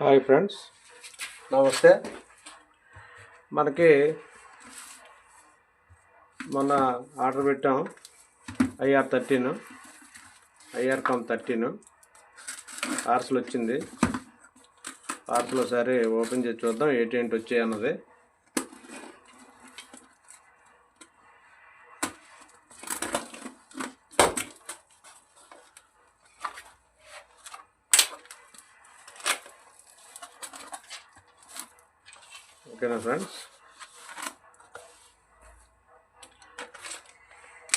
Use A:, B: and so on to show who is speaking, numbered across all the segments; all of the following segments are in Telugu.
A: హాయ్ ఫ్రెండ్స్, నమస్తే. మనకి మొన్న ఆర్డర్ పెట్టాం IR-13 పార్సల్ వచ్చింది. పార్సల్ ఒకసారి ఓపెన్ చేసి చూద్దాం ఏంటి వచ్చాయి అన్నది. ఓకేనా ఫ్రెండ్స్,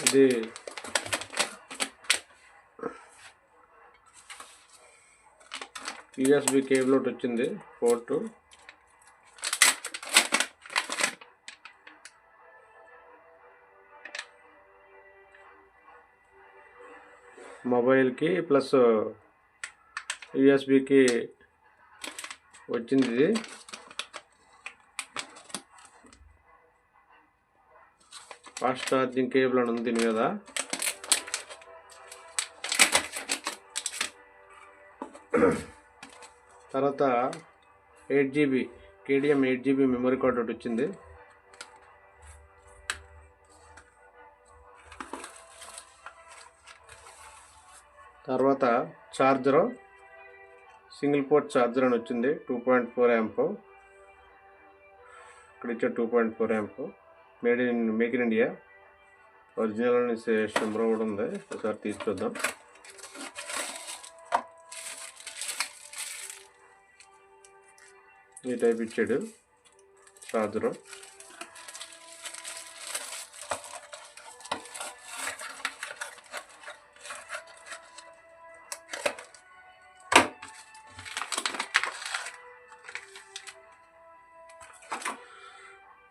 A: ఇది USB కేబుల్ ఒకటి వచ్చింది, పోర్టు. మొబైల్కి ప్లస్ USBకి వచ్చింది. ఇది ఫాస్ట్ ఛార్జింగ్ కేబుల్ అని ఉంది దీని మీద. తర్వాత 8GB KDM 8GB memory card ఒకటి వచ్చింది. తర్వాత ఛార్జరు, సింగిల్ పోర్ట్ ఛార్జర్ అని వచ్చింది. 2.4 amp ఇక్కడ ఇచ్చే 2.4 amp. Make in India, original అని నెంబర్ కూడా ఉంది. ఒకసారి తీసి చూద్దాం. ఈ టైప్ ఇచ్చాడు ఛార్జరు.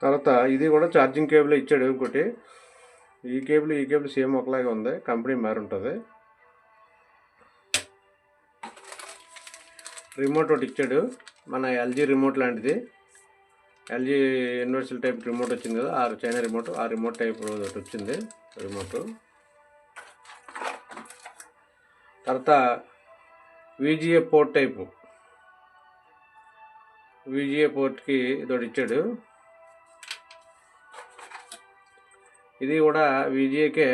A: తర్వాత ఇది కూడా ఛార్జింగ్ కేబుల్ ఇచ్చాడు. ఇంకోటి ఈ కేబుల్ సేమ్ ఒకలాగే ఉంది, కంపెనీ మారి ఉంటుంది. రిమోట్ ఒకటి ఇచ్చాడు, మన LG రిమోట్ లాంటిది. LG యూనివర్సల్ టైప్ రిమోట్ వచ్చింది కదా, ఆ చైనా రిమోట్, ఆ రిమోట్ టైప్ ఒకటి వచ్చింది రిమోట్. తర్వాత VGA పోర్ట్ టైపు, VGA పోర్ట్కి ఇదొకటి ఇచ్చాడు. ఇది కూడా VGAకే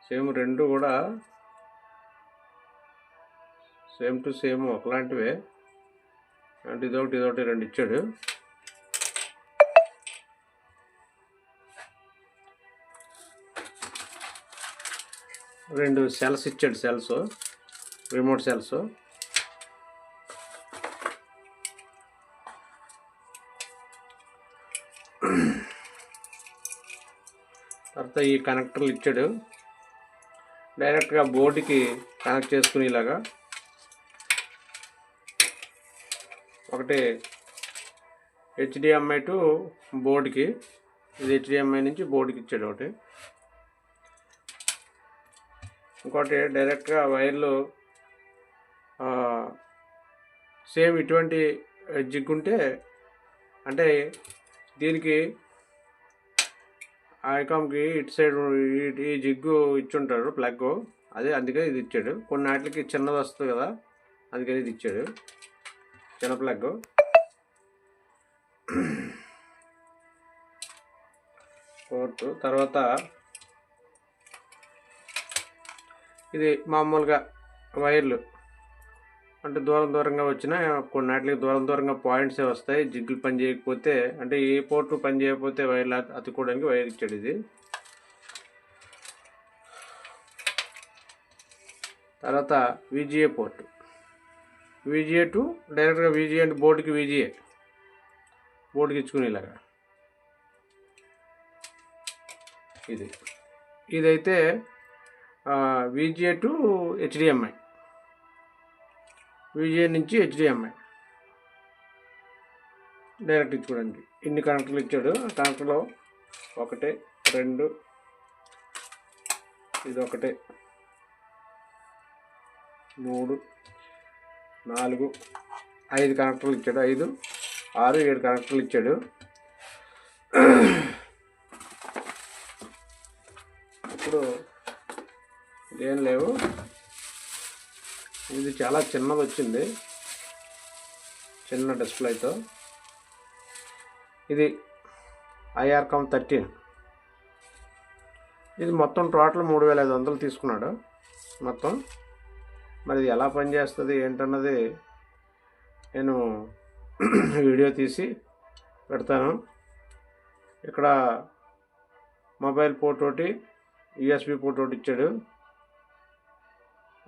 A: సేమ్, రెండు కూడా సేమ్ టు సేమ్ ఒకలాంటివే. అంటే ఇదొకటి రెండు ఇచ్చాడు. రెండు సెల్స్ ఇచ్చాడు, రిమోట్ సెల్స్. తర్వాత ఈ కనెక్టర్లు ఇచ్చాడు, డైరెక్ట్గా బోర్డుకి కనెక్ట్ చేసుకునేలాగా. ఒకటి HDMI టు బోర్డుకి, ఇది HDMI నుంచి బోర్డుకి ఇచ్చాడు ఒకటి. ఇంకోటి డైరెక్ట్గా వైర్లు సేమ్ ఇటువంటి జిగ్ ఉంటే, అంటే దీనికి ఐకామ్కి ఇటు సైడ్ ఈ జిగ్గు ఇచ్చుంటాడు ప్లగ్, అదే అందుకని ఇది ఇచ్చాడు. కొన్ని వాటికి చిన్నది వస్తుంది కదా, అందుకని ఇది ఇచ్చాడు, చిన్న ప్లగ్. పోర్టు. తర్వాత ఇది మామూలుగా వైర్లు, అంటే దూరంగా వచ్చినా కొన్నిటికి దూరంగా పాయింట్సే వస్తాయి. జిగ్గులు పని చేయకపోతే, అంటే ఏ పోర్టు పని చేయకపోతే వైర్లు అతుక్కోవడానికి వైర్ ఇచ్చాడు ఇది. తర్వాత VGA పోర్టు, VGA టు డైరెక్ట్గా VGA అంటే బోర్డుకి బోర్డుకి ఇచ్చుకునేలాగా. ఇదైతే VGA టు HDMI, VGA నుంచి HDMI డైరెక్ట్ ఇచ్చుకోవడానికి. ఇన్ని కనెక్టర్లు ఇచ్చాడు. కనెక్టర్లో 1 2 ఇది 1 3 4 5 కనెక్టర్లు ఇచ్చాడు. 5 6 7 కనెక్టర్లు ఇచ్చాడు. ఇప్పుడు ఇదేం లేవు, ఇది చాలా చిన్నది వచ్చింది. చిన్న డిస్ప్లేతో. ఇది IRCOM 13. ఇది మొత్తం టోటల్ 3500 తీసుకున్నాడు మొత్తం. మరి ఇది ఎలా పనిచేస్తుంది ఏంటన్నది నేను వీడియో తీసి పెడతాను. ఇక్కడ మొబైల్ పోర్ట్ ఒకటి, USB పోర్ట్ ఒకటి ఇచ్చాడు.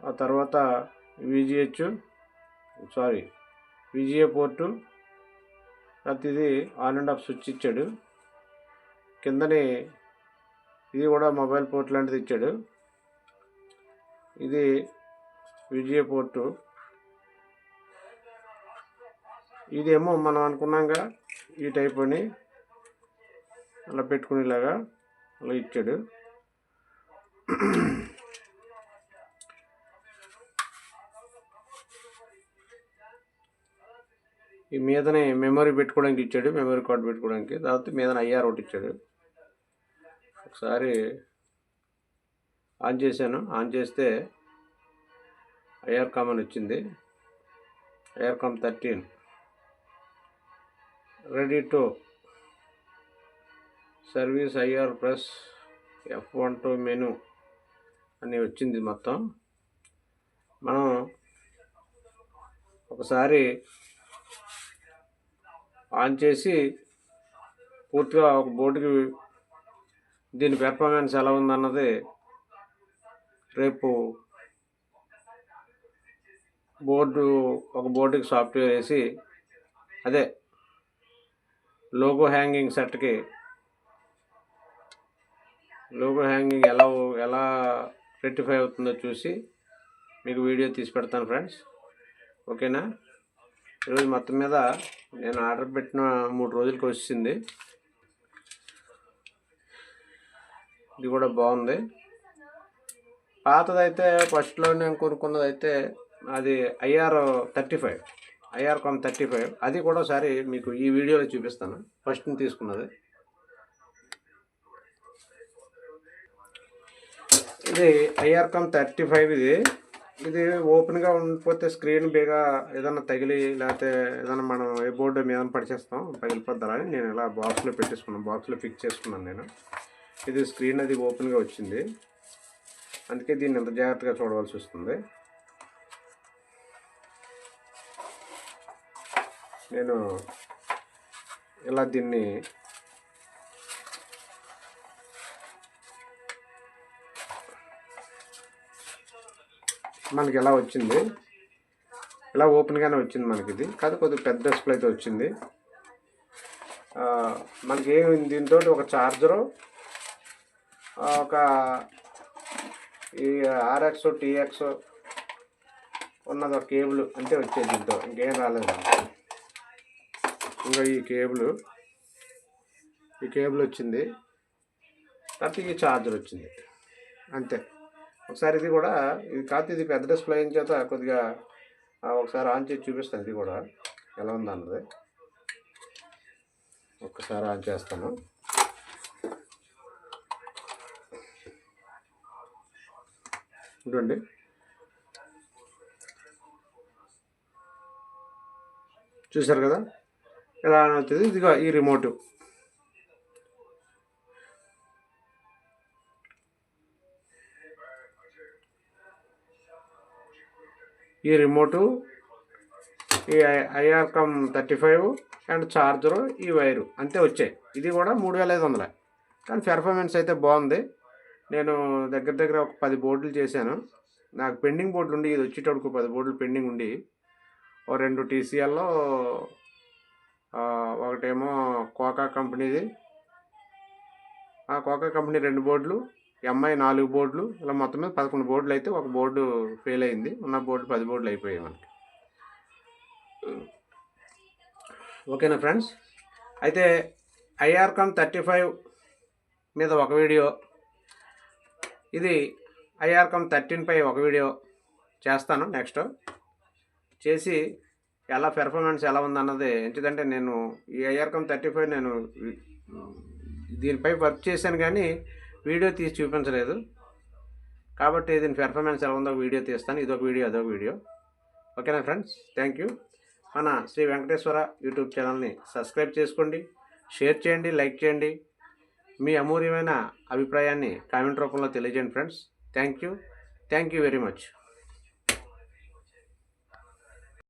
A: ఆ తర్వాత VGA పోర్టు, తర్వాత ఇది ఆన్ అండ్ ఆఫ్ స్విచ్ ఇచ్చాడు. కిందని ఇది కూడా మొబైల్ పోర్ట్ లాంటిది ఇచ్చాడు. ఇది VGA పోర్టు. ఇదేమో మనం అనుకున్నాగా ఈ టైప్ అని అలా పెట్టుకునేలాగా అలా ఇచ్చాడు. ఈ మీదనే మెమరీ పెట్టుకోవడానికి ఇచ్చాడు, మెమరీ కార్డు పెట్టుకోవడానికి. తర్వాత మీదన IR ఒకటి ఇచ్చాడు. ఒకసారి ఆన్ చేశాను. ఆన్ చేస్తే IRCOM అని వచ్చింది. IRCOM 13 ready to service IR plus F12 menu అని వచ్చింది మొత్తం. మనం ఒకసారి ఆన్ చేసి పూర్తిగా ఒక బోర్డుకి దీని పెర్ఫార్మెన్స్ ఎలా ఉందన్నది రేపు ఒక బోర్డుకి సాఫ్ట్వేర్ వేసి అదే లోగో హ్యాంగింగ్ సెట్కి లోగో హ్యాంగింగ్ ఎలా రెక్టిఫై అవుతుందో చూసి మీకు వీడియో తీసి పెడతాను ఫ్రెండ్స్. ఓకేనా? ఈరోజు మొత్తం మీద నేను ఆర్డర్ పెట్టిన 3 రోజులకి వచ్చింది. ఇది కూడా బాగుంది. పాతదైతే ఫస్ట్లో నేను కొనుక్కున్నది అయితే అది IRCOM 35. అది కూడా ఒకసారి మీకు ఈ వీడియోలో చూపిస్తాను. ఫస్ట్ తీసుకున్నది ఇది IRCOM 35. ఇది ఓపెన్గా ఉండిపోతే స్క్రీన్ బేగా ఏదైనా తగిలి లేకపోతే ఏదైనా మనం ఏ బోర్డు మీద పడిచేస్తాం, పగిలిపోద్దారని నేను ఇలా బాక్స్లో పెట్టేసుకున్నాను, బాక్స్లో ఫిక్స్ చేసుకున్నాను నేను. ఇది స్క్రీన్ అది ఓపెన్గా వచ్చింది, అందుకే దీన్ని ఎంత జాగ్రత్తగా చూడవలసి వస్తుంది. నేను ఇలా దీన్ని మనకి ఎలా వచ్చింది, ఇలా ఓపెన్గానే వచ్చింది మనకి. ఇది కాదు కొద్దిగా పెద్ద డిస్ప్లే అయితే వచ్చింది. మనకి ఏమి దీంతో ఒక ఛార్జరు, ఒక ఈ RX TX ఉన్నది ఒక కేబుల్ అంతే వచ్చేది. దీంతో ఇంకేం రాలేదు. ఇంకా ఈ కేబుల్ వచ్చింది, తర్వాత ఈ ఛార్జర్ వచ్చింది అంతే. ఒకసారి ఇది కూడా ఇది పెద్ద డిస్ప్లే అయిన చేత కొద్దిగా ఒకసారి ఆన్ చేసి చూపిస్తాను ఇది కూడా ఎలా ఉందన్నది. ఒక్కసారి ఆన్ చేస్తాను. చూడండి, చూసారు కదా ఎలా అవుతుంది. ఇదిగో ఈ రిమోటు, ఈ IRCOM 35 అండ్ ఛార్జరు, ఈ వైరు అంతే వచ్చాయి. ఇది కూడా 3500. కానీ పెర్ఫార్మెన్స్ అయితే బాగుంది. నేను దగ్గర ఒక 10 బోర్డులు చేశాను. నాకు పెండింగ్ బోర్డులు ఉండి, ఇది వచ్చేటప్పుడు 10 బోర్డులు పెండింగ్ ఉండి, 2 TCLలో, ఒకటేమో కోకా కంపెనీది, కోకా కంపెనీ 2 బోర్డులు, MI 4 బోర్డులు, ఇలా మొత్తం మీద 11 బోర్డులు అయితే ఒక బోర్డు ఫెయిల్ అయింది. ఉన్న బోర్డు 10 బోర్డులు అయిపోయాయి మనకి. ఓకేనా ఫ్రెండ్స్? అయితే IRCOM 35 మీద ఒక వీడియో, ఇది IRCOM 13 పై ఒక వీడియో చేస్తాను నెక్స్ట్. చేసి ఎలా పెర్ఫార్మెన్స్ ఎలా ఉందన్నది, ఎందుకంటే నేను ఈ IRCOM 35 నేను దీనిపై వర్క్ చేశాను కానీ వీడియో తీసి చూపించలేదు. కాబట్టి దీని పెర్ఫార్మెన్స్ ఎలా ఉందో వీడియో తీస్తాను. ఇదొక వీడియో, అదొక వీడియో. ఓకేనా ఫ్రెండ్స్? Thank you. మన శ్రీ వెంకటేశ్వర యూట్యూబ్ ఛానల్ని సబ్స్క్రైబ్ చేసుకోండి, షేర్ చేయండి, లైక్ చేయండి. మీ అమూల్యమైన అభిప్రాయాన్ని కామెంట్ రూపంలో తెలియజేయండి friends. Thank you very much.